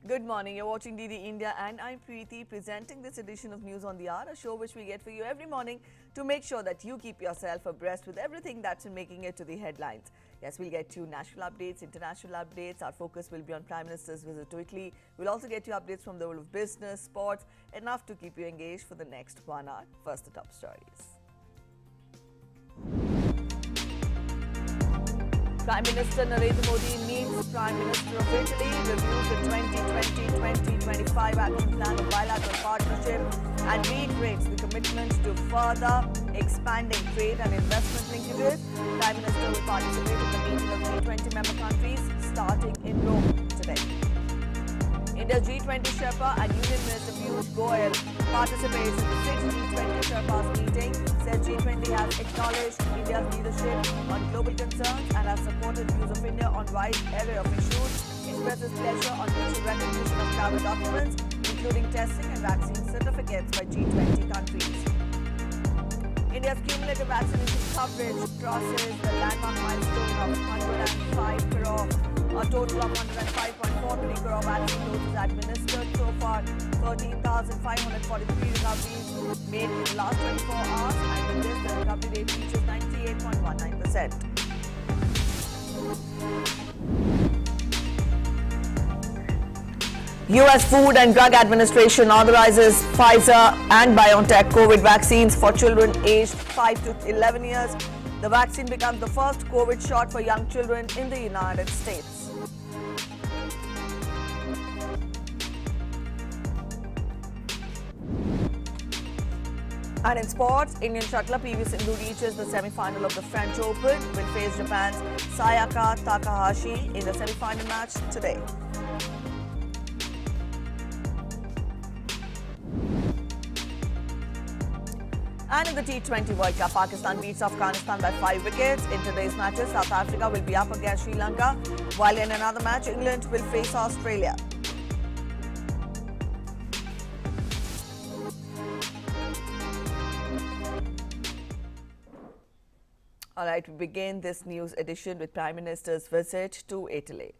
Good morning. You're watching DD India and I'm Preeti presenting this edition of News on the Hour, a show which we get for you every morning to make sure that you keep yourself abreast with everything that's been making it to the headlines. Yes, we'll get you national updates, international updates. Our focus will be on Prime Minister's visit to Italy. We'll also get you updates from the world of business, sports, enough to keep you engaged for the next 1 hour. First, the top stories. Prime Minister Narendra Modi meets Prime Minister of Italy, reviews the 2020-2025 action plan of bilateral partnership and reiterates the commitment to further expanding trade and investment linkages. Prime Minister will participate in the meeting of G20 member countries starting in Rome today. India's G20 Sherpa and Union Minister Piyush Goyal participates in the 6th G20 Sherpas meeting. Says G20 has acknowledged India's leadership on global concerns and has supported views of India on wide array of issues. Expresses pleasure on mutual recognition of travel documents, including testing and vaccine certificates by G20 countries. India's cumulative vaccination coverage crosses the landmark milestone of 105 crore. A total of 105.43 crore vaccine doses administered so far. 13,543 recoveries made in the last 24 hours, and with this, the recovery rate reaches 98.19%. U.S. Food and Drug Administration authorizes Pfizer and BioNTech COVID vaccines for children aged 5 to 11 years. The vaccine becomes the first COVID shot for young children in the United States. And in sports, Indian Shuttler P V Sindhu reaches the semi-final of the French Open, will face Japan's Sayaka Takahashi in the semi-final match today. And in the T20 World Cup, Pakistan beats Afghanistan by 5 wickets. In today's matches, South Africa will be up against Sri Lanka, while in another match, England will face Australia. All right, we begin this news edition with Prime Minister's visit to Italy.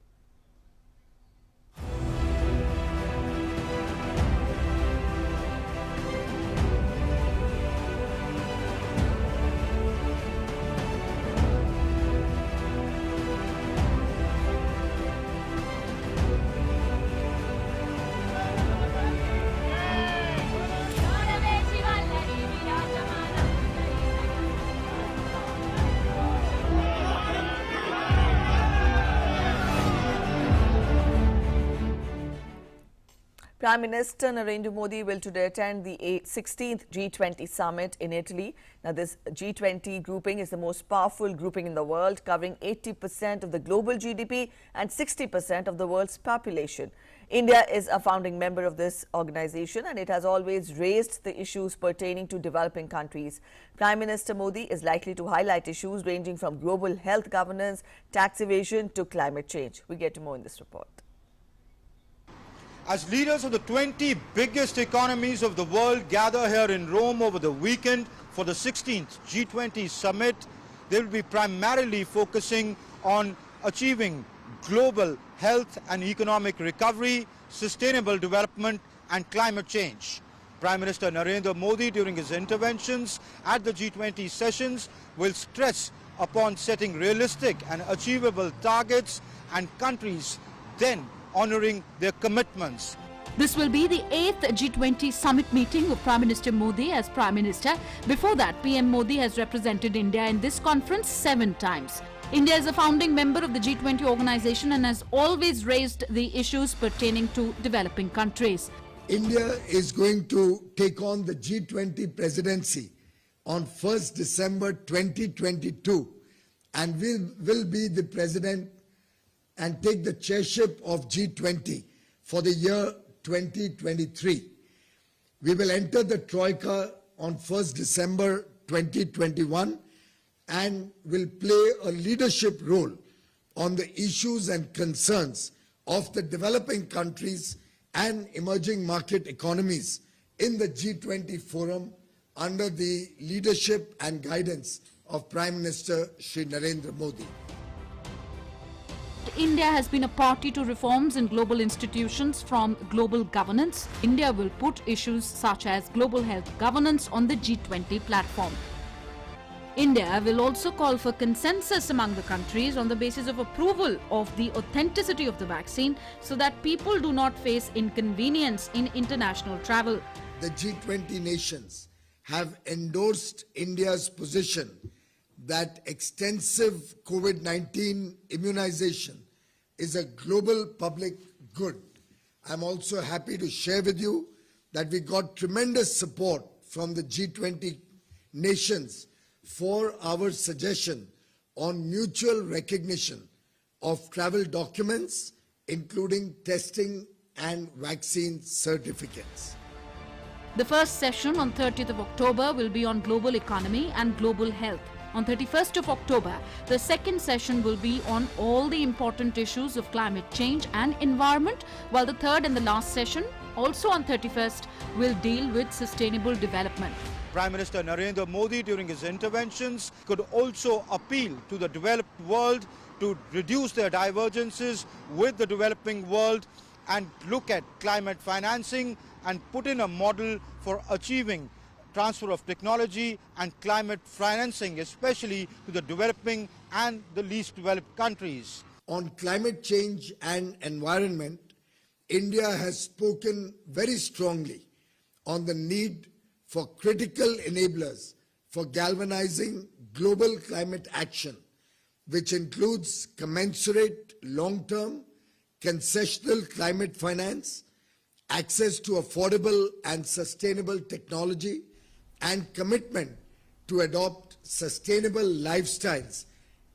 Prime Minister Narendra Modi will today attend the 16th G20 summit in Italy. Now, this G20 grouping is the most powerful grouping in the world, covering 80% of the global GDP and 60% of the world's population. India is a founding member of this organization, and it has always raised the issues pertaining to developing countries. Prime Minister Modi is likely to highlight issues ranging from global health governance, tax evasion to climate change. We get to more in this report. As leaders of the 20 biggest economies of the world gather here in Rome over the weekend for the 16th G20 summit, they will be primarily focusing on achieving global health and economic recovery, sustainable development and climate change. Prime Minister Narendra Modi, during his interventions at the G20 sessions, will stress upon setting realistic and achievable targets and countries then honoring their commitments. This will be the 8th G20 summit meeting of Prime Minister Modi as Prime Minister. Before that, PM Modi has represented India in this conference 7 times. India is a founding member of the G20 organization and has always raised the issues pertaining to developing countries. India is going to take on the G20 presidency on 1st December 2022 and will be the president and take the chairship of G20 for the year 2023. We will enter the Troika on 1st December 2021 and will play a leadership role on the issues and concerns of the developing countries and emerging market economies in the G20 forum under the leadership and guidance of Prime Minister Shri Narendra Modi. India has been a party to reforms in global institutions from global governance, India will put issues such as global health governance on the G20 platform. India will also call for consensus among the countries on the basis of approval of the authenticity of the vaccine so that people do not face inconvenience in international travel. The G20 nations have endorsed India's position that extensive COVID-19 immunization is a global public good. I'm also happy to share with you that we got tremendous support from the G20 nations for our suggestion on mutual recognition of travel documents, including testing and vaccine certificates. The first session on 30th of October will be on global economy and global health. On 31st of October, the second session will be on all the important issues of climate change and environment, while the third and the last session, also on 31st, will deal with sustainable development. Prime Minister Narendra Modi, during his interventions, could also appeal to the developed world to reduce their divergences with the developing world and look at climate financing and put in a model for achieving transfer of technology and climate financing, especially to the developing and the least developed countries. On climate change and environment, India has spoken very strongly on the need for critical enablers for galvanizing global climate action, which includes commensurate long-term concessional climate finance, access to affordable and sustainable technology, and commitment to adopt sustainable lifestyles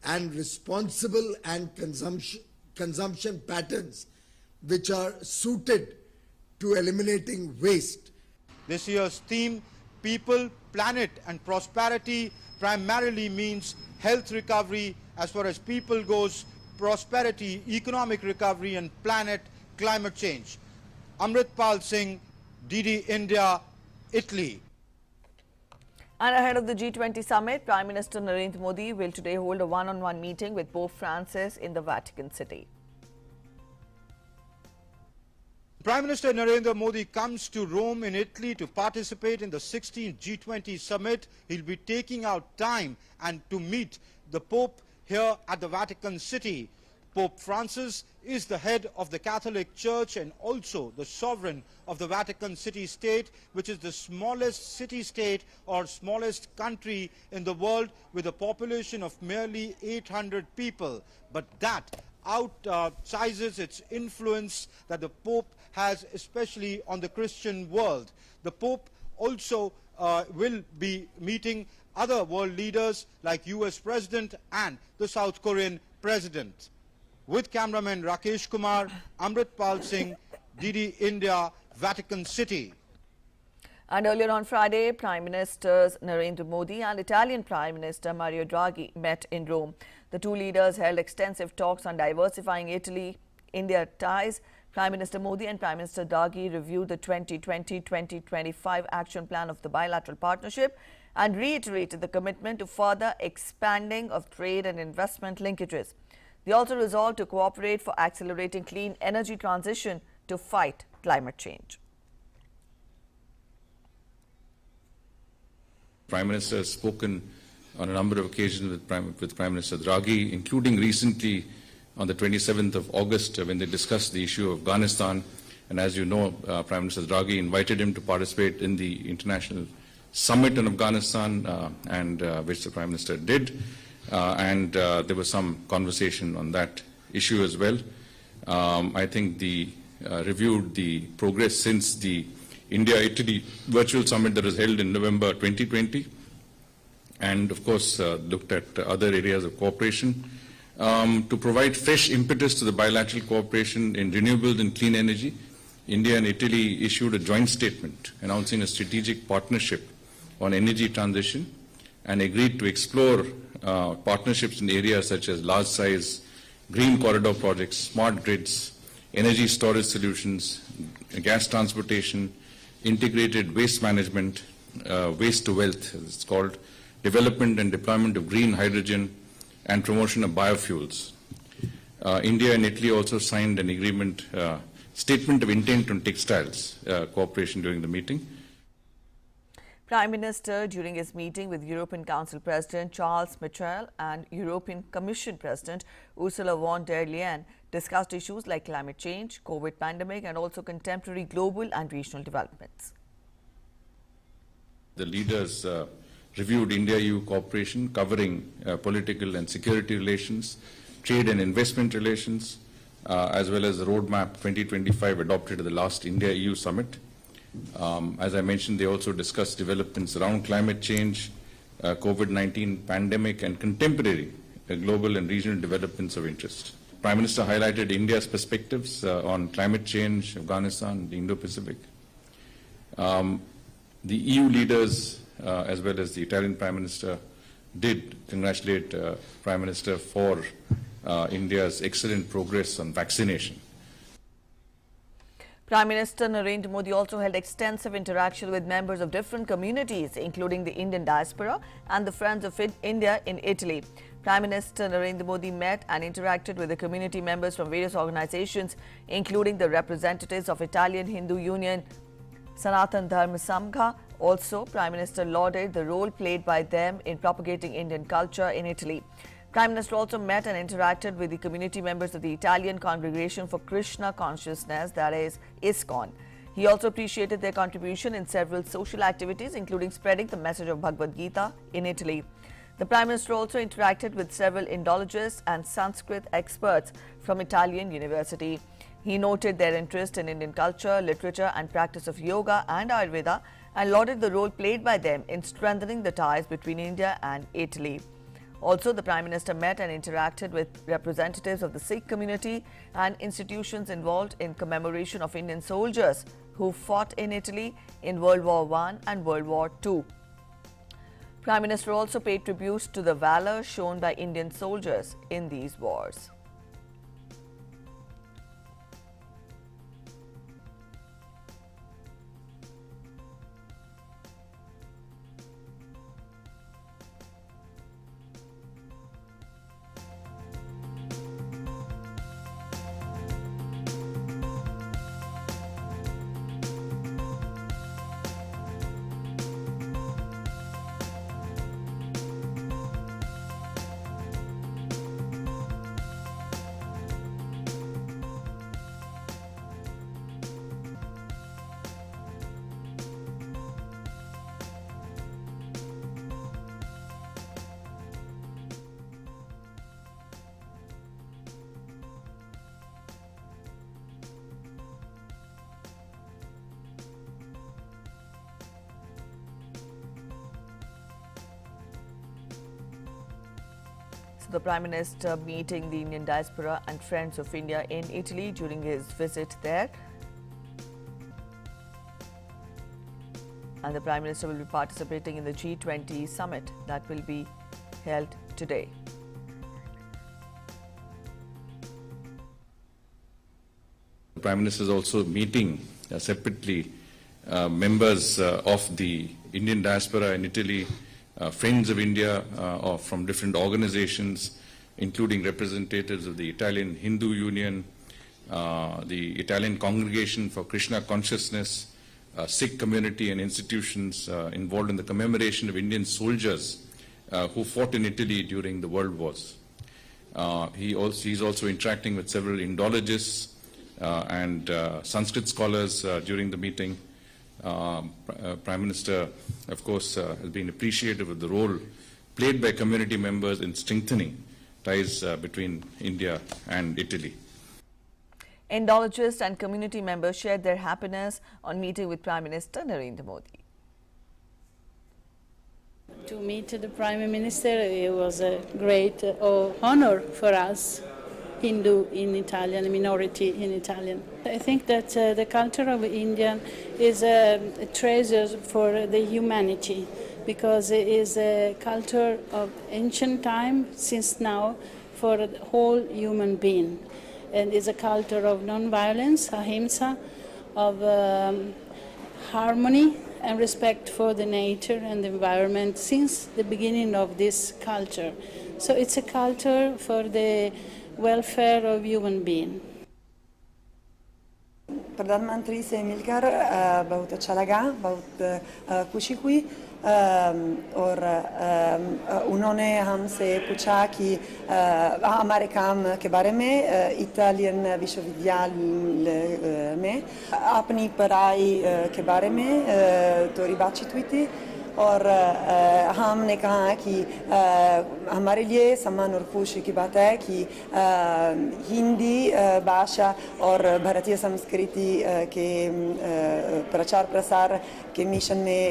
and responsible and consumption patterns which are suited to eliminating waste. This year's theme, People, Planet and Prosperity, primarily means health recovery as far as people goes, prosperity, economic recovery and planet, climate change. Amritpal Singh, DD India, Italy. And ahead of the G20 summit, Prime Minister Narendra Modi will today hold a one-on-one meeting with Pope Francis in the Vatican City. Prime Minister Narendra Modi comes to Rome in Italy to participate in the 16th G20 summit. He'll be taking out time and to meet the Pope here at the Vatican City. Pope Francis is the head of the Catholic Church and also the sovereign of the Vatican City State, which is the smallest city-state or smallest country in the world with a population of merely 800 people. But that outsizes its influence that the Pope has, especially on the Christian world. The Pope also will be meeting other world leaders like US President and the South Korean President. With cameraman Rakesh Kumar, Amritpal Singh, DD India, Vatican City. And earlier on Friday, Prime Ministers Narendra Modi and Italian Prime Minister Mario Draghi met in Rome. The two leaders held extensive talks on diversifying Italy-India ties. Prime Minister Modi and Prime Minister Draghi reviewed the 2020-2025 action plan of the bilateral partnership and reiterated the commitment to further expanding of trade and investment linkages. They also resolved to cooperate for accelerating clean energy transition to fight climate change. Prime Minister has spoken on a number of occasions with Prime Minister Draghi, including recently on the 27th of August when they discussed the issue of Afghanistan. And as you know, Prime Minister Draghi invited him to participate in the international summit in Afghanistan, which the Prime Minister did. There was some conversation on that issue as well. I think the reviewed the progress since the India-Italy virtual summit that was held in November 2020, and of course looked at other areas of cooperation to provide fresh impetus to the bilateral cooperation in renewables and clean energy. India and Italy issued a joint statement announcing a strategic partnership on energy transition and agreed to explore partnerships in areas such as large-size green corridor projects, smart grids, energy storage solutions, gas transportation, integrated waste management, waste to wealth, as it's called, development and deployment of green hydrogen, and promotion of biofuels. India and Italy also signed an agreement, statement of intent on textiles cooperation during the meeting. Prime Minister, during his meeting with European Council President Charles Michel and European Commission President Ursula von der Leyen, discussed issues like climate change, COVID pandemic and also contemporary global and regional developments. The leaders reviewed India-EU cooperation covering political and security relations, trade and investment relations, as well as the roadmap 2025 adopted at the last India-EU summit. As I mentioned, they also discussed developments around climate change, COVID-19 pandemic and contemporary global and regional developments of interest. Prime Minister highlighted India's perspectives on climate change, Afghanistan, the Indo-Pacific. The EU leaders, as well as the Italian Prime Minister, did congratulate Prime Minister for India's excellent progress on vaccination. Prime Minister Narendra Modi also held extensive interaction with members of different communities, including the Indian diaspora and the Friends of India in Italy. Prime Minister Narendra Modi met and interacted with the community members from various organizations, including the representatives of Italian Hindu Union, Sanatan Dharma Samgha. Also, Prime Minister lauded the role played by them in propagating Indian culture in Italy. Prime Minister also met and interacted with the community members of the Italian Congregation for Krishna Consciousness, that is, ISKCON. He also appreciated their contribution in several social activities, including spreading the message of Bhagavad Gita in Italy. The Prime Minister also interacted with several Indologists and Sanskrit experts from Italian University. He noted their interest in Indian culture, literature and practice of yoga and Ayurveda and lauded the role played by them in strengthening the ties between India and Italy. Also, the Prime Minister met and interacted with representatives of the Sikh community and institutions involved in commemoration of Indian soldiers who fought in Italy in World War I and World War II. Prime Minister also paid tribute to the valor shown by Indian soldiers in these wars. The Prime Minister meeting the Indian diaspora and Friends of India in Italy during his visit there. And the Prime Minister will be participating in the G20 summit that will be held today. The Prime Minister is also meeting separately members of the Indian diaspora in Italy, Friends of India from different organizations, including representatives of the Italian Hindu Union, the Italian Congregation for Krishna Consciousness, Sikh community and institutions involved in the commemoration of Indian soldiers who fought in Italy during the world wars. He's also interacting with several Indologists and Sanskrit scholars during the meeting. Prime Minister, of course, has been appreciative of the role played by community members in strengthening ties between India and Italy. Indologists and community members shared their happiness on meeting with Prime Minister Narendra Modi. To meet the Prime Minister, it was a great honor for us, Hindu in Italian, minority in Italian. I think that the culture of India is a treasure for the humanity because it is a culture of ancient time since now for the whole human being. And it's a culture of non-violence, ahimsa, of harmony and respect for the nature and the environment since the beginning of this culture. So it's a culture for the welfare of human beings. प्रधानमंत्री से मिलकर बहुत अच्छा लगा, बहुत खुशी हुई और उन्होंने हमसे पूछा कि हमारे काम के बारे में इटालियन विश्वविद्यालय में अपनी पढ़ाई के बारे में थोड़ी बातचीत हुई थी और हमने कहा कि हमारे लिए सम्मान और खुशी की बात है कि हिंदी भाषा और भारतीय संस्कृति के प्रचार प्रसार के मिशन में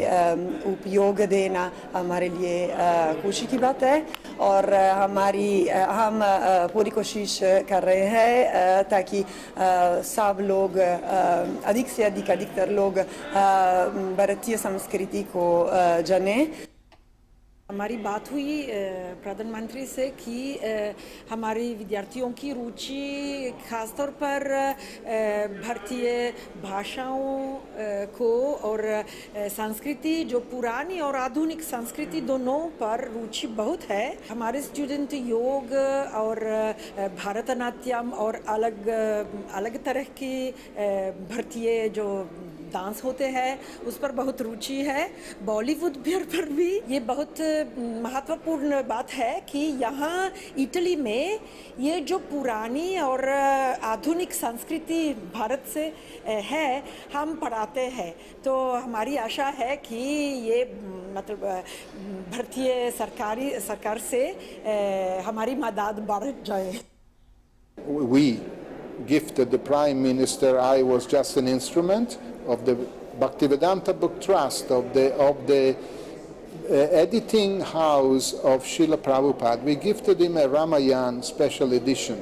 उपयोग देना हमारे लिए खुशी की बात है और हम पूरी कोशिश कर रहे हैं ताकि सब लोग अधिक से अधिकतर लोग भारतीय संस्कृति को जाने। हमारी बात हुई प्रधानमंत्री से कि हमारी विद्यार्थियों की रुचि खासतौर पर भारतीय भाषाओं को और संस्कृति जो पुरानी और आधुनिक संस्कृति दोनों पर रुचि बहुत है। हमारे स्टूडेंट योग और भरतनाट्यम और अलग तरह की भारतीय जो डांस होते हैं उस पर बहुत रुचि है। बॉलीवुड पर भी ये बहुत महत्वपूर्ण बात है कि यहाँ इटली में ये जो पुरानी और आधुनिक संस्कृति भारत से है हम पढ़ाते हैं, तो हमारी आशा है कि ये मतलब भारतीय सरकार से हमारी मदद बढ़ जाए। We gifted the Prime Minister, I was just an instrument of the Bhaktivedanta Book Trust, of the editing house of Srila Prabhupada. We gifted him a Ramayana special edition.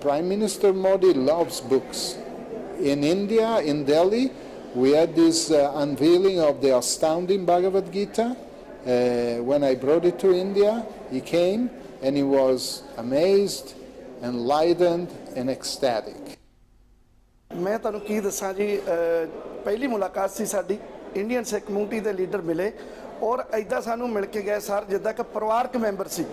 Prime Minister Modi loves books. In India, in Delhi, we had this unveiling of the astounding Bhagavad Gita. When I brought it to India, he came and he was amazed, enlightened and ecstatic. मैं ਤੁਹਾਨੂੰ ਕੀ ਦੱਸਾਂ ਜੀ, ਪਹਿਲੀ ਮੁਲਾਕਾਤ ਸੀ ਸਾਡੀ, Indian ਸਿੱਖ community ਦੇ leader ਮਿਲੇ ਔਰ ਐਦਾਂ ਸਾਨੂੰ ਮਿਲ ਕੇ ਗਏ ਸਰ ਜਿੱਦਾਂ ਕਿ ਪਰਿਵਾਰਕ ਮੈਂਬਰ ਸੀ।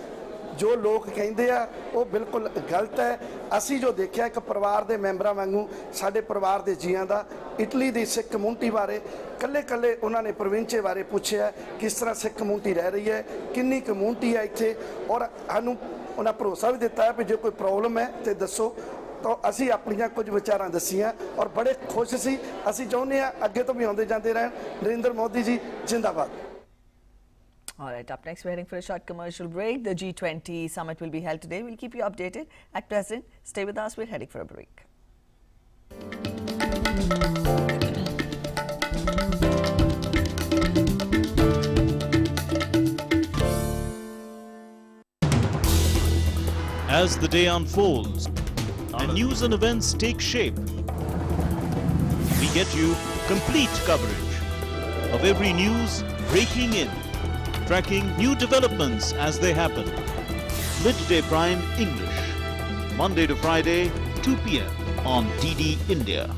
ਜੋ ਲੋਕ ਕਹਿੰਦੇ ਆ ਉਹ ਬਿਲਕੁਲ ਗਲਤ ਹੈ। ਅਸੀਂ ਜੋ ਦੇਖਿਆ ਇੱਕ ਪਰਿਵਾਰ ਦੇ ਮੈਂਬਰਾਂ ਵਾਂਗੂ ਸਾਡੇ ਪਰਿਵਾਰ ਦੇ ਜੀਆਂ ਦਾ ਇਟਲੀ ਦੀ ਸਿੱਖ ਕਮਿਊਨਿਟੀ ਬਾਰੇ ਕੱਲੇ ਉਹਨਾਂ ਨੇ ਪ੍ਰੋਵਿੰਚੇ ਬਾਰੇ ਪੁੱਛਿਆ, ਕਿਸ ਤਰ੍ਹਾਂ ਸਿੱਖ ਕਮਿਊਨਿਟੀ ਰਹਿ ਰਹੀ ਹੈ, ਕਿੰਨੀ ਕਮਿਊਨਿਟੀ ਹੈ ਇੱਥੇ, ਔਰ ਸਾਨੂੰ ਉਹਨਾਂ ਭਰੋਸਾ ਵੀ ਦਿੱਤਾ ਹੈ ਵੀ ਜੇ ਕੋਈ ਪ੍ਰੋਬਲਮ ਹੈ ਤੇ ਦੱਸੋ। तो असी अपनियां कुछ विचारां दसियां और बड़े खुश सी। असी चाहुंदे हां अगे तो भी आउंदे जांदे रहन। नरेंद्र मोदी जी जिंदाबाद। All right, up next we're heading for a short commercial break. The G20 summit will be held today. We'll keep you updated. At present, stay with us. We're heading for a break. As the day unfolds and news and events take shape, we get you complete coverage of every news breaking in, tracking new developments as they happen. Midday Prime English, Monday to Friday, 2 p.m. on DD India.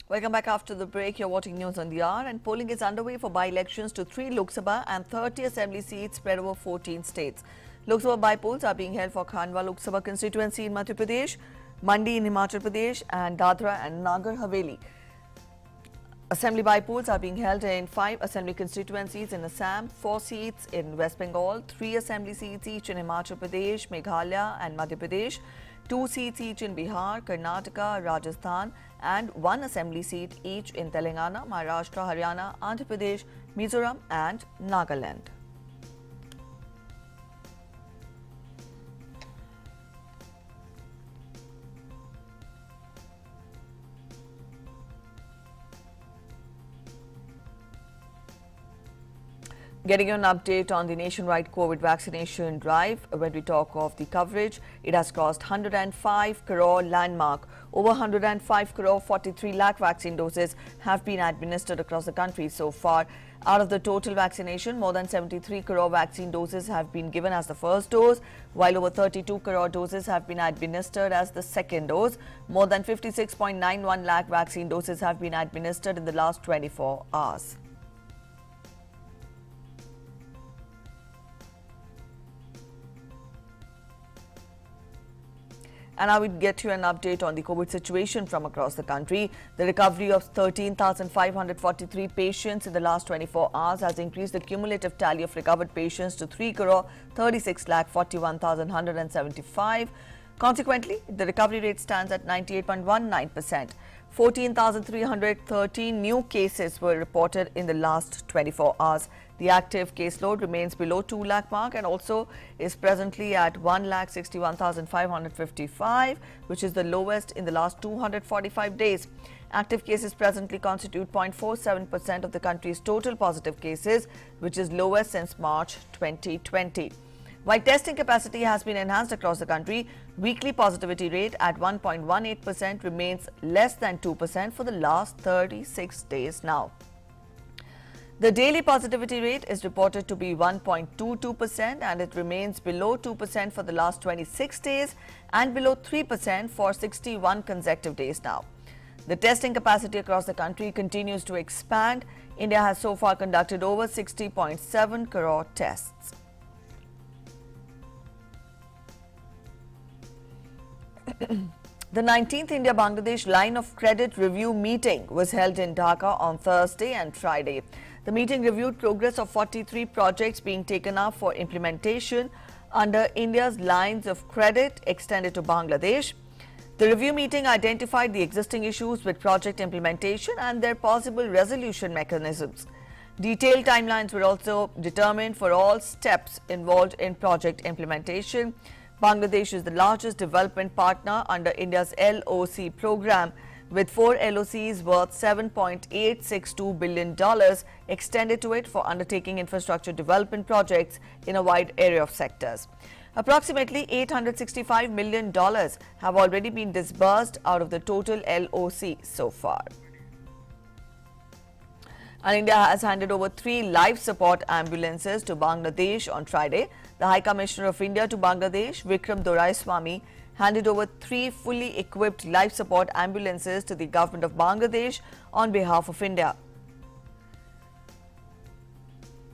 Welcome back after the break. You're watching News on the Hour, and polling is underway for by-elections to 3 Lok Sabha and 30 assembly seats spread over 14 states. Lok Sabha by-polls are being held for Khandwa Lok Sabha constituency in Madhya Pradesh, Mandi in Himachal Pradesh and Dadra and Nagar Haveli. Assembly by-polls are being held in 5 assembly constituencies in Assam, 4 seats in West Bengal, 3 assembly seats each in Himachal Pradesh, Meghalaya and Madhya Pradesh, 2 seats each in Bihar, Karnataka, Rajasthan and 1 assembly seat each in Telangana, Maharashtra, Haryana, Andhra Pradesh, Mizoram and Nagaland. Getting you an update on the nationwide COVID vaccination drive. When we talk of the coverage, it has crossed 105 crore landmark. Over 105 crore 43 lakh vaccine doses have been administered across the country so far. Out of the total vaccination, more than 73 crore vaccine doses have been given as the first dose, while over 32 crore doses have been administered as the second dose. More than 56.91 lakh vaccine doses have been administered in the last 24 hours. And I will get you an update on the COVID situation from across the country. The recovery of 13,543 patients in the last 24 hours has increased the cumulative tally of recovered patients to 3 crore 36 lakh 41,175. Consequently, the recovery rate stands at 98.19%. 14,313 new cases were reported in the last 24 hours. The active caseload remains below 2 lakh mark and also is presently at 1,61,555, which is the lowest in the last 245 days. Active cases presently constitute 0.47% of the country's total positive cases, which is lowest since March 2020. While testing capacity has been enhanced across the country, weekly positivity rate at 1.18% remains less than 2% for the last 36 days now. The daily positivity rate is reported to be 1.22% and it remains below 2% for the last 26 days and below 3% for 61 consecutive days now. The testing capacity across the country continues to expand. India has so far conducted over 60.7 crore tests. The 19th India-Bangladesh Line of Credit Review meeting was held in Dhaka on Thursday and Friday. The meeting reviewed progress of 43 projects being taken up for implementation under India's lines of credit extended to Bangladesh. The review meeting identified the existing issues with project implementation and their possible resolution mechanisms. Detailed timelines were also determined for all steps involved in project implementation. Bangladesh is the largest development partner under India's LOC program, with 4 LOCs worth $7.862 billion extended to it for undertaking infrastructure development projects in a wide area of sectors. Approximately $865 million have already been disbursed out of the total LOC so far. And India has handed over 3 life support ambulances to Bangladesh on Friday. The High Commissioner of India to Bangladesh, Vikram Doraiswamy, handed over 3 fully equipped life support ambulances to the government of Bangladesh on behalf of India.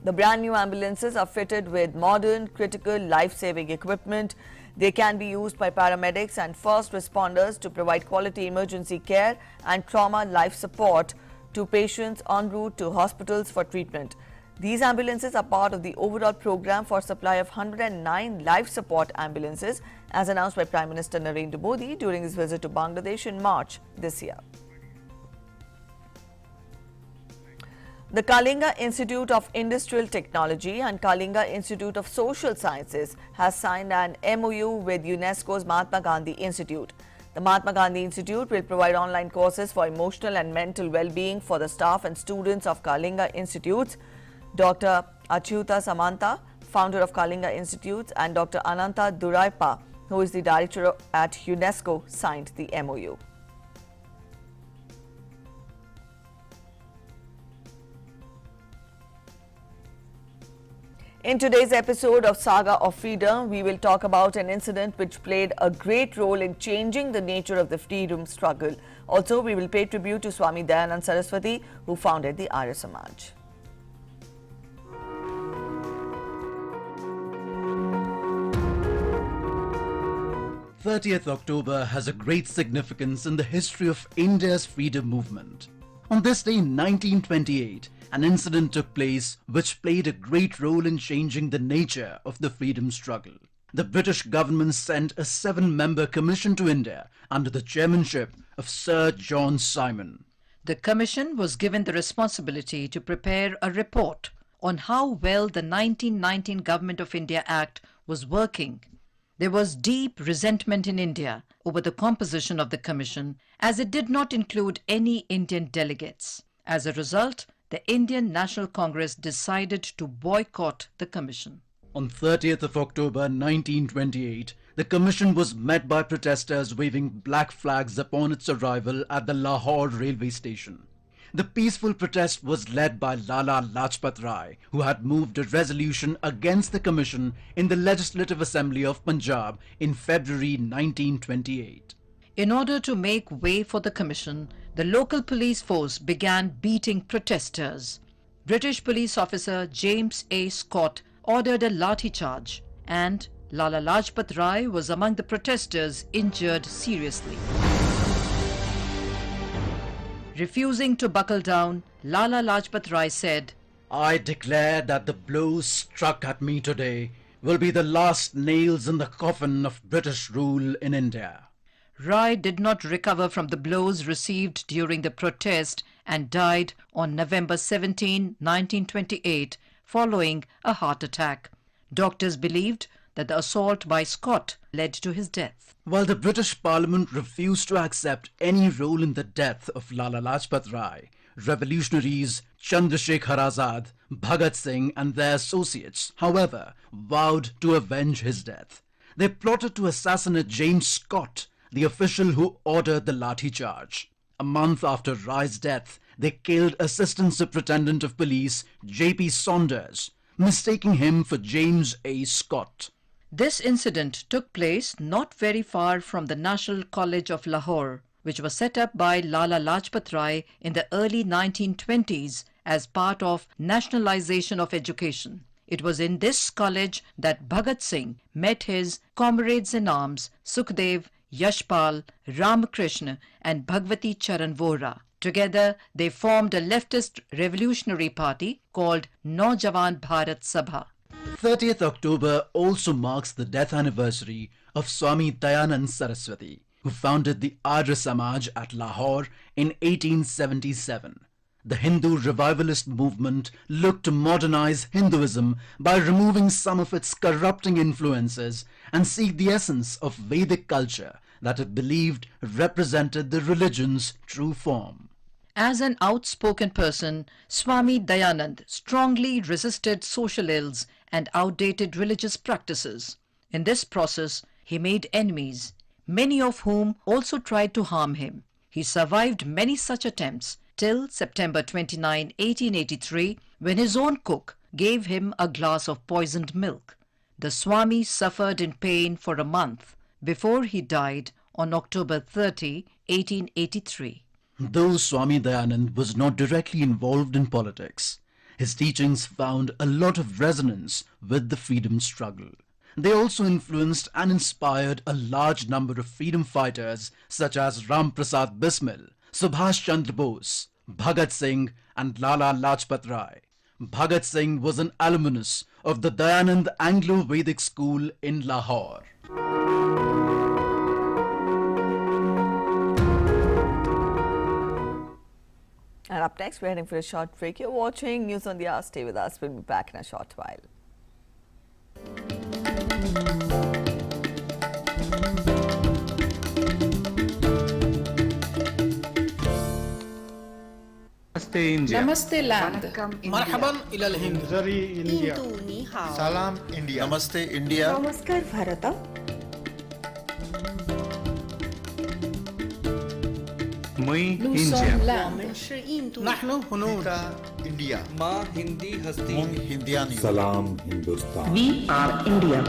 The brand new ambulances are fitted with modern critical life-saving equipment. They can be used by paramedics and first responders to provide quality emergency care and trauma life support to patients en route to hospitals for treatment. These ambulances are part of the overall program for supply of 109 life support ambulances as announced by Prime Minister Narendra Modi during his visit to Bangladesh in March this year. The Kalinga Institute of Industrial Technology and Kalinga Institute of Social Sciences has signed an MOU with UNESCO's Mahatma Gandhi Institute. The Mahatma Gandhi Institute will provide online courses for emotional and mental well-being for the staff and students of Kalinga Institutes. Dr. Achyuta Samanta, founder of Kalinga Institutes, and Dr. Ananta Duraipa, who is the director at UNESCO, signed the MOU. In today's episode of Saga of Freedom, we will talk about an incident which played a great role in changing the nature of the freedom struggle. Also, we will pay tribute to Swami Dayanand Saraswati, who founded the Arya Samaj. October has a great significance in the history of India's freedom movement. On this day in 1928, an incident took place which played a great role in changing the nature of the freedom struggle. The British government sent a 7-member commission to India under the chairmanship of Sir John Simon. The commission was given the responsibility to prepare a report on how well the 1919 Government of India Act was working. There was deep resentment in India over the composition of the commission, as it did not include any Indian delegates. As a result, the Indian National Congress decided to boycott the commission. On 30th of October 1928, the commission was met by protesters waving black flags upon its arrival at the Lahore railway station. The peaceful protest was led by Lala Lajpat Rai, who had moved a resolution against the commission in the Legislative Assembly of Punjab in February 1928. In order to make way for the commission, the local police force began beating protesters. British police officer James A. Scott ordered a lathi charge, and Lala Lajpat Rai was among the protesters injured seriously. Refusing to buckle down, Lala Lajpat Rai said, "I declare that the blows struck at me today will be the last nails in the coffin of British rule in India." Rai did not recover from the blows received during the protest and died on November 17, 1928, following a heart attack. Doctors believed that the assault by Scott led to his death. While the British Parliament refused to accept any role in the death of Lala Lajpat Rai, revolutionaries Chandrasekhar Azad, Bhagat Singh and their associates, however, vowed to avenge his death. They plotted to assassinate James Scott, the official who ordered the lathi charge. A month after Rai's death, they killed Assistant Superintendent of Police J.P. Saunders, mistaking him for James A. Scott. This incident took place not very far from the National College of Lahore, which was set up by Lala Lajpat Rai in the early 1920s as part of nationalization of education. It was in this college that Bhagat Singh met his comrades-in-arms Sukhdev, Yashpal, Ramakrishna and Bhagwati Charan Vora. Together, they formed a leftist revolutionary party called Naujawan Bharat Sabha. 30th October also marks the death anniversary of Swami Dayanand Saraswati, who founded the Arya Samaj at Lahore in 1877. The Hindu revivalist movement looked to modernize Hinduism by removing some of its corrupting influences and seek the essence of Vedic culture that it believed represented the religion's true form. As an outspoken person, Swami Dayanand strongly resisted social ills and outdated religious practices. In this process, he made enemies, many of whom also tried to harm him. He survived many such attempts till September 29, 1883, when his own cook gave him a glass of poisoned milk. The Swami suffered in pain for a month before he died on October 30, 1883. Though Swami Dayanand was not directly involved in politics, his teachings found a lot of resonance with the freedom struggle. They also influenced and inspired a large number of freedom fighters such as Ram Prasad Bismil, Subhash Chandra Bose, Bhagat Singh and Lala Lajpat Rai. Bhagat Singh was an alumnus of the Dayanand Anglo-Vedic School in Lahore. And up next, we're heading for a short break. You're watching News on the Hour. Stay with us. We'll be back in a short while. Namaste India. Namaste land. Marhaban ila al-Hind. Zari India. Salam India. Namaste India. Namaskar Bharata. Мы Nous India. sommes l'Inde. نحن هنود. India माँ हिंदी हस्ती मूंग हिंदियानी सलाम Hindustan We are India.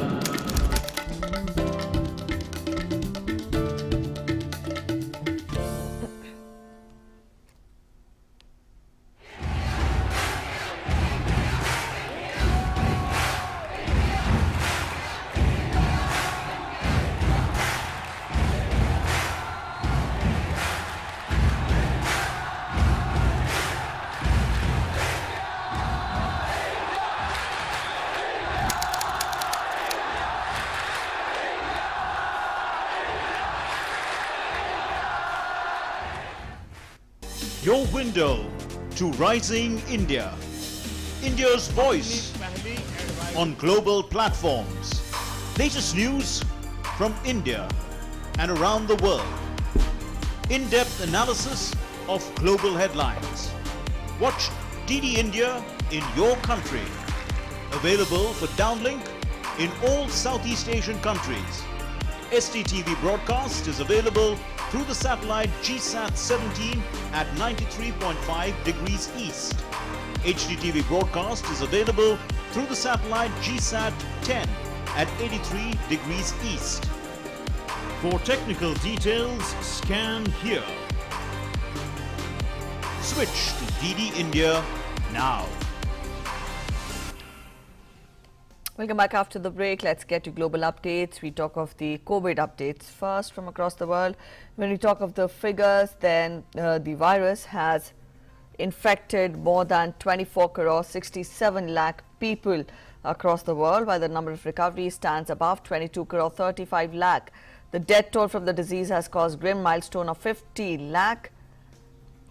Your window to rising India. India's voice on global platforms. Latest news from India and around the world. In-depth analysis of global headlines. Watch DD India in your country. Available for downlink in all Southeast Asian countries. STTV broadcast is available through the satellite GSAT 17 at 93.5 degrees east. HDTV broadcast is available through the satellite GSAT 10 at 83 degrees east. For technical details, scan here. Switch to DD India now. Welcome back after the break. Let's get to global updates. We talk of the COVID updates first from across the world. When we talk of the figures, then the virus has infected more than 24 crore 67 lakh people across the world, while the number of recoveries stands above 22 crore 35 lakh. The death toll from the disease has caused grim milestone of 50 lakh.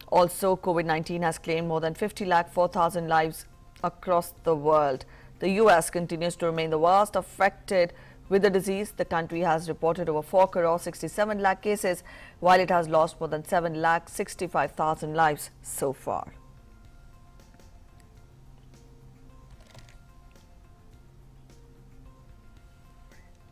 Also, COVID-19 has claimed more than 50 lakh 4,000 lives across the world. The US continues to remain the worst affected with the disease. The country has reported over 4 crore 67 lakh cases, while it has lost more than 7 lakh 65,000 lives so far.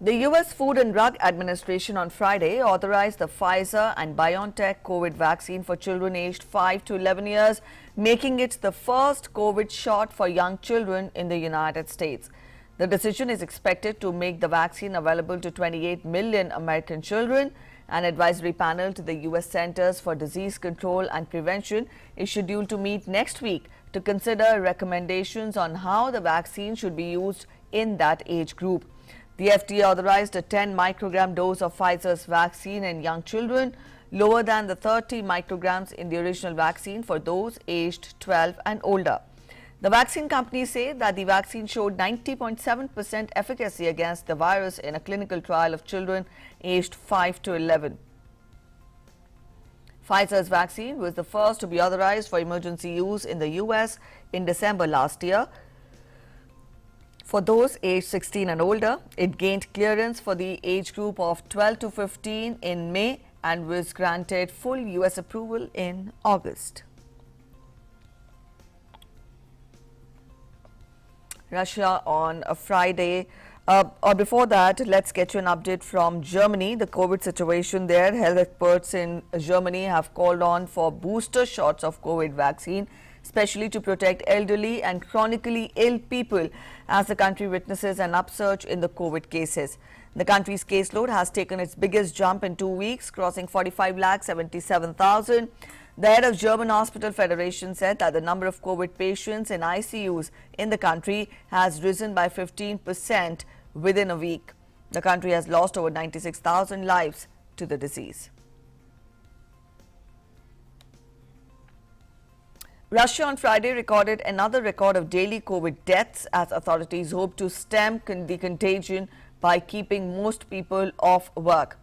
The US Food and Drug Administration on Friday authorized the Pfizer and BioNTech COVID vaccine for children aged 5 to 11 years, making it the first COVID shot for young children in the United States. The decision is expected to make the vaccine available to 28 million American children. An advisory panel to the US Centers for Disease Control and Prevention is scheduled to meet next week to consider recommendations on how the vaccine should be used in that age group. The FDA authorized a 10 microgram dose of Pfizer's vaccine in young children, lower than the 30 micrograms in the original vaccine for those aged 12 and older. The vaccine companies say that the vaccine showed 90.7% efficacy against the virus in a clinical trial of children aged 5 to 11. Pfizer's vaccine was the first to be authorized for emergency use in the US in December last year. For those aged 16 and older, it gained clearance for the age group of 12 to 15 in May and was granted full US approval in August. Russia on a Friday. Or before that, let's get you an update from Germany. The COVID situation there. Health experts in Germany have called on for booster shots of COVID vaccine, especially to protect elderly and chronically ill people as the country witnesses an upsurge in the COVID cases. The country's caseload has taken its biggest jump in 2 weeks, crossing 45,77,000. The head of German Hospital Federation said that the number of COVID patients in ICUs in the country has risen by 15% within a week. The country has lost over 96,000 lives to the disease. Russia on Friday recorded another record of daily COVID deaths as authorities hope to stem the contagion by keeping most people off work.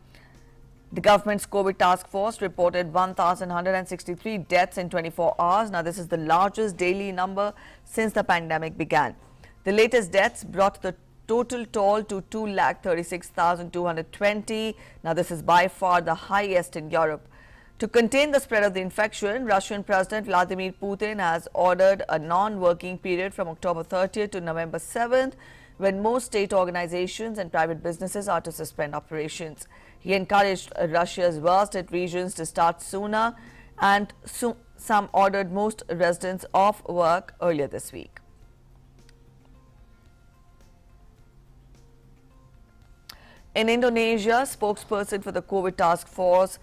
The government's COVID task force reported 1,163 deaths in 24 hours. Now, this is the largest daily number since the pandemic began. The latest deaths brought the total toll to 236,220. Now, this is by far the highest in Europe. To contain the spread of the infection, Russian President Vladimir Putin has ordered a non-working period from October 30th to November 7th, when most state organizations and private businesses are to suspend operations. He encouraged Russia's worst hit regions to start sooner and some ordered most residents off work earlier this week. In Indonesia, spokesperson for the COVID task force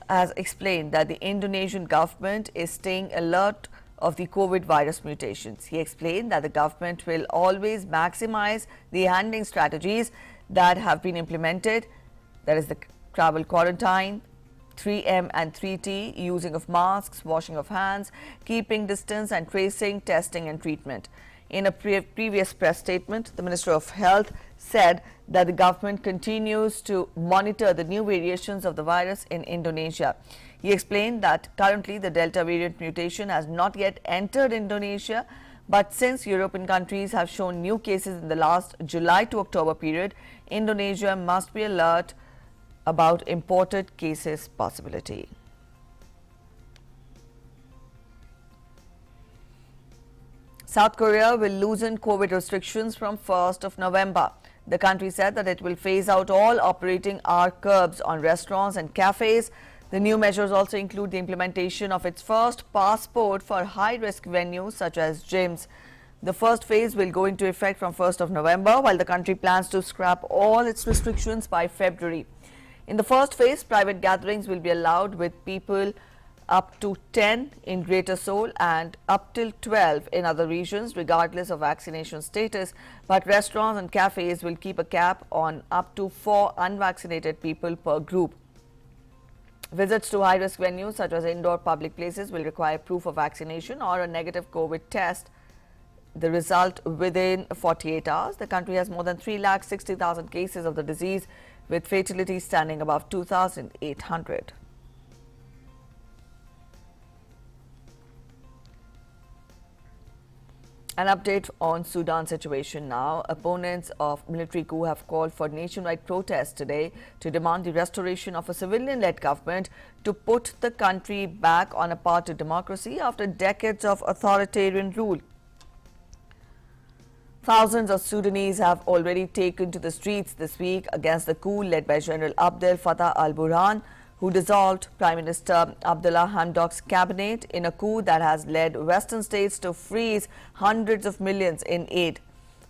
has explained that the Indonesian government is staying alert of the COVID virus mutations. He explained that the government will always maximize the handling strategies that have been implemented, that is the travel quarantine, 3M and 3T, using of masks, washing of hands, keeping distance and tracing, testing and treatment. In a previous press statement, the Minister of Health said that the government continues to monitor the new variations of the virus in Indonesia. He explained that currently the Delta variant mutation has not yet entered Indonesia, but since European countries have shown new cases in the last July to October period, Indonesia must be alert about imported cases possibility. South Korea will loosen COVID restrictions from 1st of November. The country said that it will phase out all operating hour curbs on restaurants and cafes. The new measures also include the implementation of its first passport for high-risk venues such as gyms. The first phase will go into effect from 1st of November, while the country plans to scrap all its restrictions by February. In the first phase, private gatherings will be allowed with people up to 10 in Greater Seoul and up till 12 in other regions, regardless of vaccination status. But restaurants and cafes will keep a cap on up to 4 unvaccinated people per group. Visits to high-risk venues such as indoor public places will require proof of vaccination or a negative COVID test. The result within 48 hours. The country has more than 3,60,000 cases of the disease, with fatalities standing above 2,800. An update on Sudan situation now. Opponents of military coup have called for nationwide protests today to demand the restoration of a civilian-led government to put the country back on a path to democracy after decades of authoritarian rule. Thousands of Sudanese have already taken to the streets this week against the coup led by General Abdel Fattah al-Burhan, who dissolved Prime Minister Abdullah Hamdok's cabinet in a coup that has led Western states to freeze hundreds of millions in aid.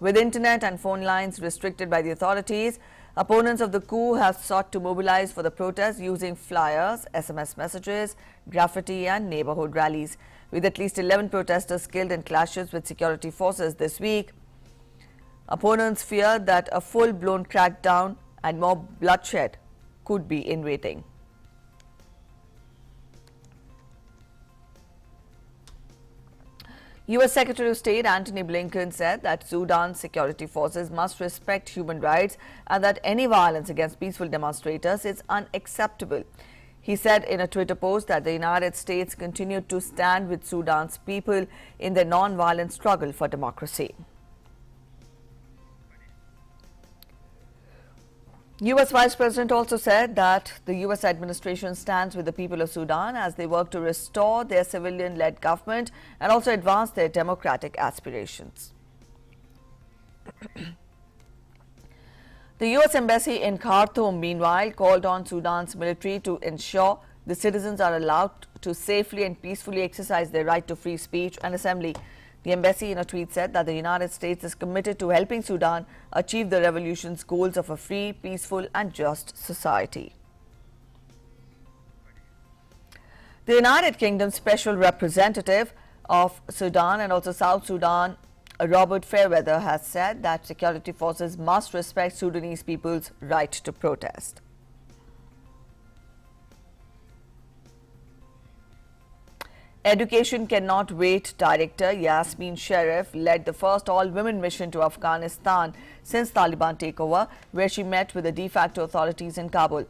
With internet and phone lines restricted by the authorities, opponents of the coup have sought to mobilize for the protest using flyers, SMS messages, graffiti and neighborhood rallies. With at least 11 protesters killed in clashes with security forces this week, opponents fear that a full-blown crackdown and more bloodshed could be in waiting. U.S. Secretary of State Antony Blinken said that Sudan's security forces must respect human rights and that any violence against peaceful demonstrators is unacceptable. He said in a Twitter post that the United States continued to stand with Sudan's people in their non-violent struggle for democracy. U.S. Vice President also said that the U.S. administration stands with the people of Sudan as they work to restore their civilian-led government and also advance their democratic aspirations. The U.S. Embassy in Khartoum, meanwhile, called on Sudan's military to ensure the citizens are allowed to safely and peacefully exercise their right to free speech and assembly. The embassy in a tweet said that the United States is committed to helping Sudan achieve the revolution's goals of a free, peaceful and just society. The United Kingdom Special Representative of Sudan and also South Sudan, Robert Fairweather, has said that security forces must respect Sudanese people's right to protest. Education Cannot Wait Director Yasmin Sharif led the first all-women mission to Afghanistan since Taliban takeover, where she met with the de facto authorities in Kabul.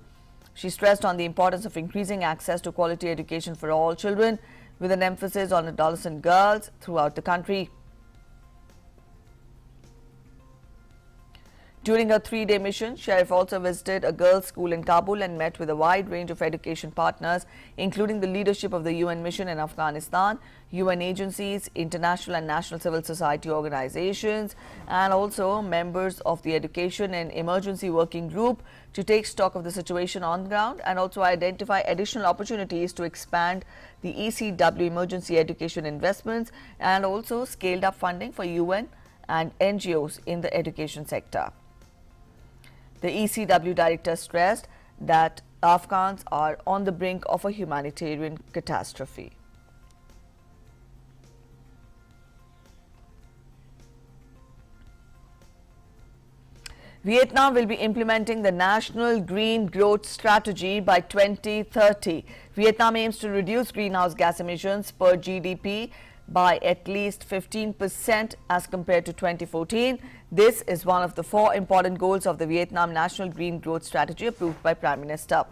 She stressed on the importance of increasing access to quality education for all children, with an emphasis on adolescent girls throughout the country. During her 3-day mission, Sharif also visited a girls' school in Kabul and met with a wide range of education partners, including the leadership of the UN mission in Afghanistan, UN agencies, international and national civil society organizations, and also members of the Education and Emergency Working Group to take stock of the situation on the ground and also identify additional opportunities to expand the ECW emergency education investments and also scaled up funding for UN and NGOs in the education sector. The ECW director stressed that Afghans are on the brink of a humanitarian catastrophe. Vietnam will be implementing the National Green Growth Strategy by 2030. Vietnam aims to reduce greenhouse gas emissions per GDP by at least 15% as compared to 2014. This is one of the 4 important goals of the Vietnam National Green Growth Strategy approved by Prime Minister.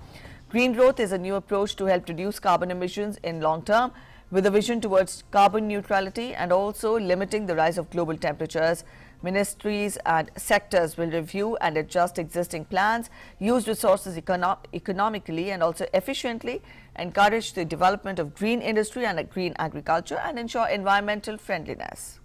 Green growth is a new approach to help reduce carbon emissions in long term with a vision towards carbon neutrality and also limiting the rise of global temperatures. Ministries and sectors will review and adjust existing plans, use resources economically and also efficiently, encourage the development of green industry and green agriculture, and ensure environmental friendliness.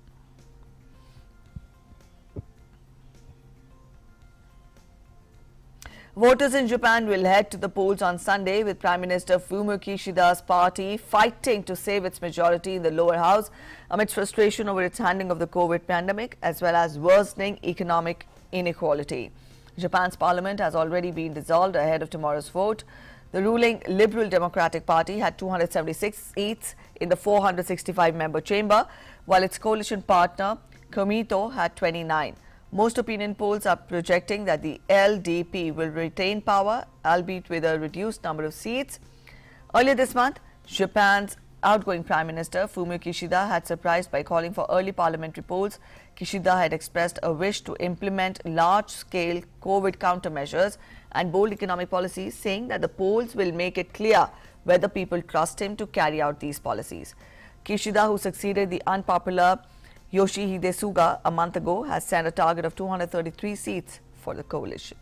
Voters in Japan will head to the polls on Sunday, with Prime Minister Fumio Kishida's party fighting to save its majority in the lower house amidst frustration over its handling of the COVID pandemic as well as worsening economic inequality. Japan's parliament has already been dissolved ahead of tomorrow's vote. The ruling Liberal Democratic Party had 276 seats in the 465-member chamber, while its coalition partner Komito had 29. Most opinion polls are projecting that the LDP will retain power, albeit with a reduced number of seats. Earlier this month, Japan's outgoing Prime Minister Fumio Kishida had surprised by calling for early parliamentary polls. Kishida had expressed a wish to implement large-scale COVID countermeasures and bold economic policies, saying that the polls will make it clear whether people trust him to carry out these policies. Kishida, who succeeded the unpopular Yoshihide Suga a month ago, has set a target of 233 seats for the coalition.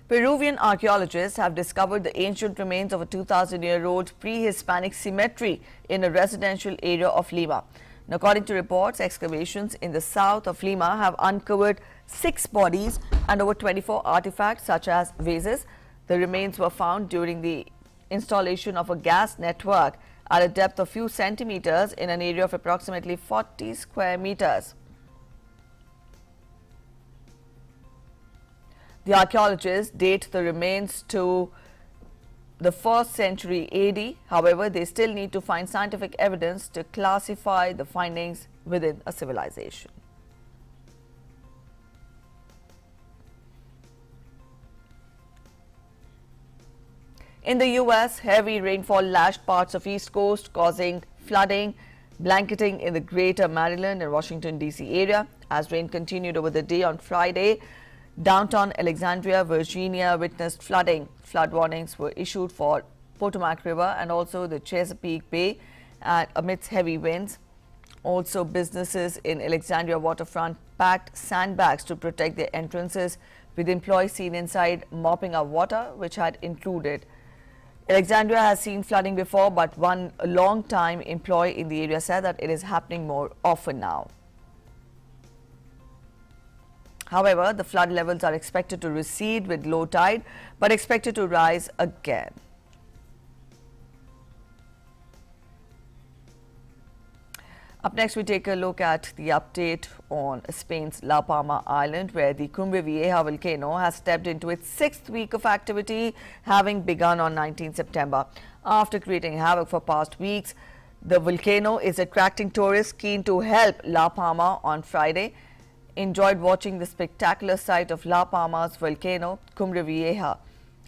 Peruvian archaeologists have discovered the ancient remains of a 2,000-year-old pre-Hispanic cemetery in a residential area of Lima. And according to reports, excavations in the south of Lima have uncovered 6 bodies and over 24 artifacts such as vases. The remains were found during the installation of a gas network at a depth of few centimeters in an area of approximately 40 square meters. The archaeologists date the remains to the 1st century AD. However, they still need to find scientific evidence to classify the findings within a civilization. In the U.S., heavy rainfall lashed parts of East Coast, causing flooding, blanketing in the greater Maryland and Washington, D.C. area. As rain continued over the day on Friday, downtown Alexandria, Virginia witnessed flooding. Flood warnings were issued for Potomac River and also the Chesapeake Bay amidst heavy winds. Also, businesses in Alexandria waterfront packed sandbags to protect their entrances, with employees seen inside mopping up water, which had included. Alexandria has seen flooding before, but one long-time employee in the area said that it is happening more often now. However, the flood levels are expected to recede with low tide, but expected to rise again. Up next, we take a look at the update on Spain's La Palma Island, where the Cumbre Vieja volcano has stepped into its 6th week of activity, having begun on 19 September. After creating havoc for past weeks, the volcano is attracting tourists keen to help La Palma on Friday. Enjoyed watching the spectacular sight of La Palma's volcano, Cumbre Vieja,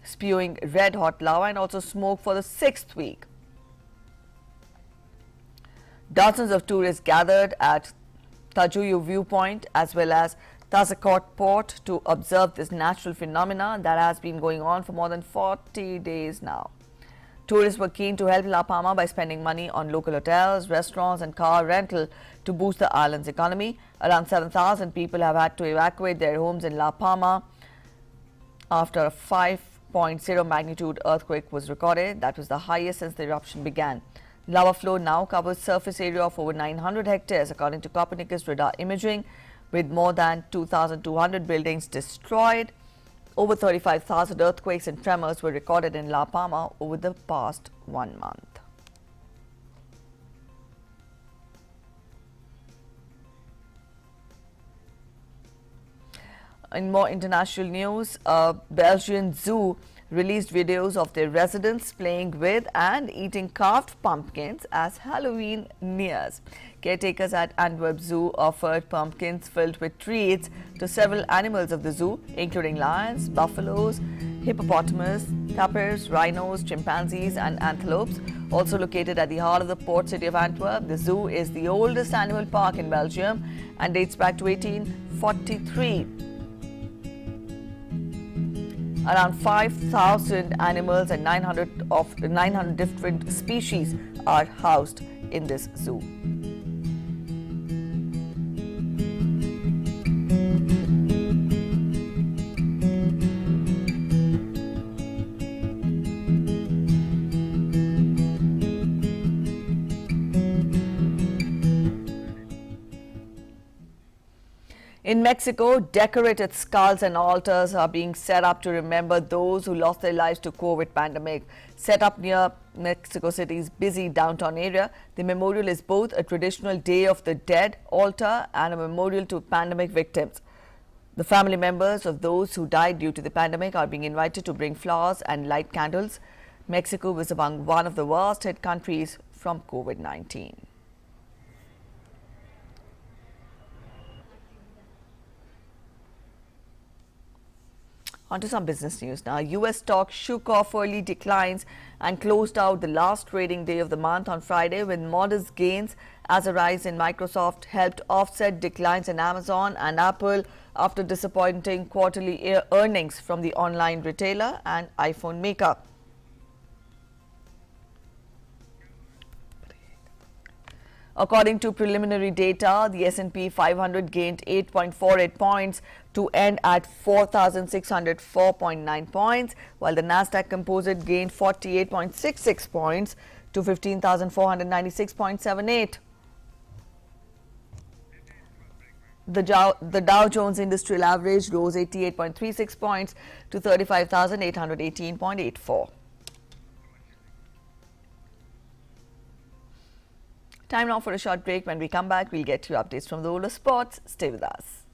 spewing red-hot lava and also smoke for the 6th week. Dozens of tourists gathered at Tajuyu viewpoint as well as Tazacot port to observe this natural phenomena that has been going on for more than 40 days now. Tourists were keen to help La Palma by spending money on local hotels, restaurants and car rental to boost the island's economy. Around 7,000 people have had to evacuate their homes in La Palma after a 5.0 magnitude earthquake was recorded. That was the highest since the eruption began. Lava flow now covers surface area of over 900 hectares according to Copernicus radar imaging, with more than 2,200 buildings destroyed. Over 35,000 earthquakes and tremors were recorded in La Palma over the past 1 month. In more international news, a Belgian zoo released videos of their residents playing with and eating carved pumpkins as Halloween nears. Caretakers at Antwerp Zoo offered pumpkins filled with treats to several animals of the zoo, including lions, buffaloes, hippopotamus, tapirs, rhinos, chimpanzees and antelopes. Also located at the heart of the port city of Antwerp, the zoo is the oldest animal park in Belgium and dates back to 1843. Around 5,000 animals and 900 different species are housed in this zoo. In Mexico, decorated skulls and altars are being set up to remember those who lost their lives to COVID pandemic. Set up near Mexico City's busy downtown area, the memorial is both a traditional Day of the Dead altar and a memorial to pandemic victims. The family members of those who died due to the pandemic are being invited to bring flowers and light candles. Mexico was among one of the worst hit countries from COVID-19. On to some business news now. US stocks shook off early declines and closed out the last trading day of the month on Friday with modest gains as a rise in Microsoft helped offset declines in Amazon and Apple after disappointing quarterly earnings from the online retailer and iPhone maker. According to preliminary data, the S&P 500 gained 8.48 points to end at 4,604.9 points, while the Nasdaq Composite gained 48.66 points to 15,496.78. The Dow Jones Industrial Average rose 88.36 points to 35,818.84. Time now for a short break. When we come back, we'll get you updates from the world of sports. Stay with us.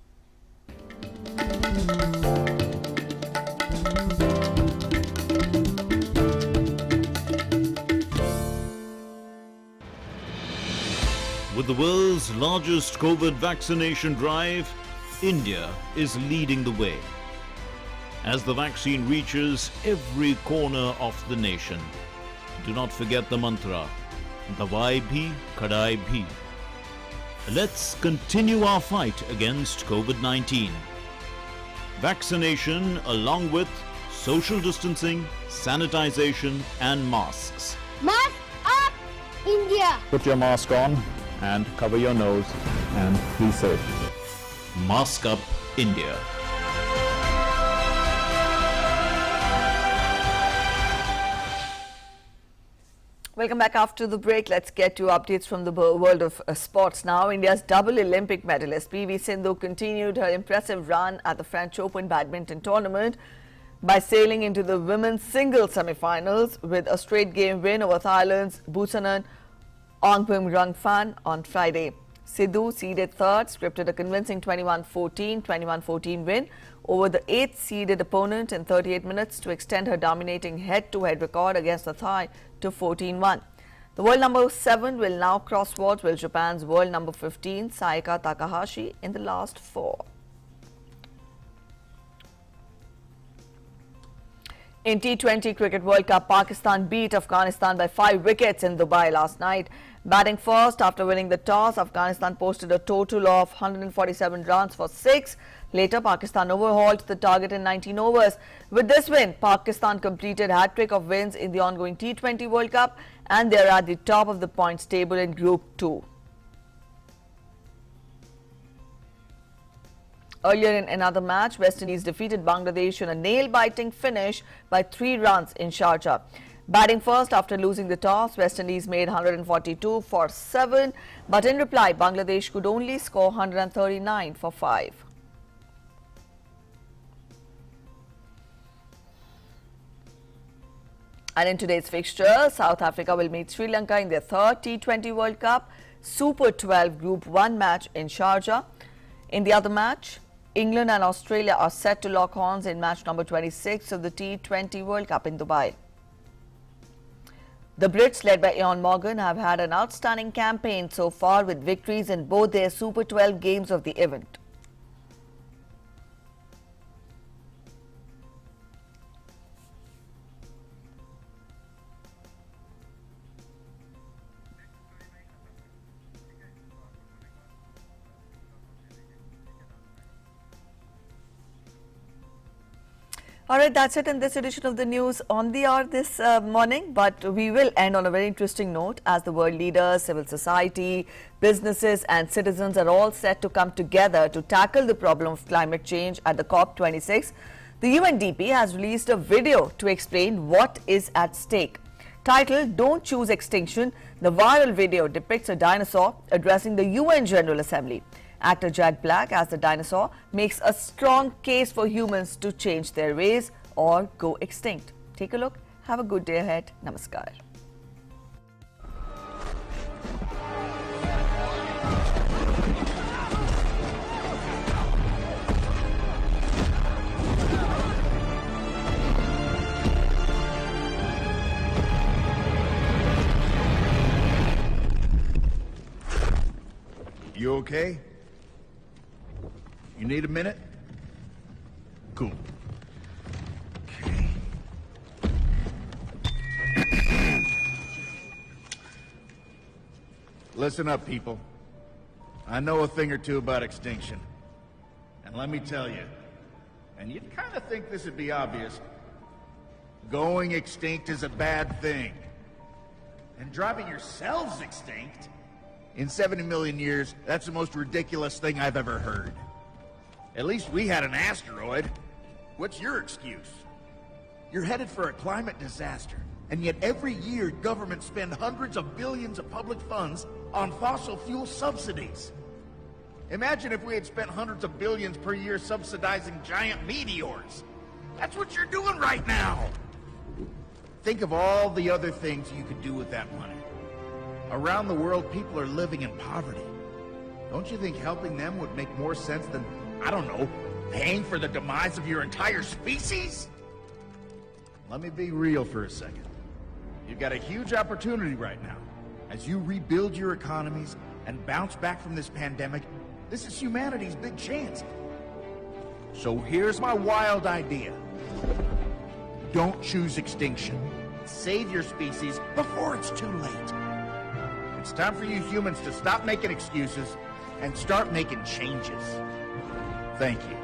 With the world's largest COVID vaccination drive, India is leading the way. As the vaccine reaches every corner of the nation, do not forget the mantra, Dawai bhi, kadai bhi. Let's continue our fight against COVID-19. Vaccination along with social distancing, sanitization and masks. Mask up, India! Put your mask on and cover your nose and be safe. Mask up, India. Welcome back after the break. Let's get you updates from the world of sports now. India's double Olympic medalist P V Sindhu continued her impressive run at the French Open badminton tournament by sailing into the women's singles semi-finals with a straight game win over Thailand's Busanan Ongpum Rangphan on Friday. Sindhu, seeded third, scripted a convincing 21-14 win over the 8th seeded opponent in 38 minutes to extend her dominating head-to-head record against the Thai to 14-1. The world number 7 will now cross swords with Japan's world number 15, Saika Takahashi, in the last 4. In T20 Cricket World Cup, Pakistan beat Afghanistan by 5 wickets in Dubai last night. Batting first after winning the toss, Afghanistan posted a total of 147 runs for 6. Later, Pakistan overhauled the target in 19 overs. With this win, Pakistan completed hat-trick of wins in the ongoing T20 World Cup and they are at the top of the points table in Group 2. Earlier in another match, West Indies defeated Bangladesh in a nail-biting finish by 3 runs in Sharjah. Batting first after losing the toss, West Indies made 142 for 7, but in reply, Bangladesh could only score 139 for 5. And in today's fixture, South Africa will meet Sri Lanka in their third T20 World Cup Super 12 Group 1 match in Sharjah. In the other match, England and Australia are set to lock horns in match number 26 of the T20 World Cup in Dubai. The Brits, led by Ian Morgan, have had an outstanding campaign so far with victories in both their Super 12 games of the event. All right, that's it in this edition of the news on the hour this morning. But we will end on a very interesting note as the world leaders, civil society, businesses and citizens are all set to come together to tackle the problem of climate change at the COP26. The UNDP has released a video to explain what is at stake. Titled "Don't Choose Extinction," the viral video depicts a dinosaur addressing the UN General Assembly. Actor Jack Black as the dinosaur makes a strong case for humans to change their ways or go extinct. Take a look. Have a good day ahead. Namaskar. You okay? You need a minute? Cool. Okay. Listen up, people. I know a thing or two about extinction. And let me tell you, and you'd kind of think this would be obvious, going extinct is a bad thing. And driving yourselves extinct? In 70 million years, that's the most ridiculous thing I've ever heard. At least we had an asteroid. What's your excuse? You're headed for a climate disaster, and yet every year governments spend hundreds of billions of public funds on fossil fuel subsidies. Imagine if we had spent hundreds of billions per year subsidizing giant meteors. That's what you're doing right now. Think of all the other things you could do with that money. Around the world, people are living in poverty. Don't you think helping them would make more sense than, I don't know, paying for the demise of your entire species? Let me be real for a second. You've got a huge opportunity right now. As you rebuild your economies and bounce back from this pandemic, this is humanity's big chance. So here's my wild idea. Don't choose extinction. Save your species before it's too late. It's time for you humans to stop making excuses and start making changes. Thank you.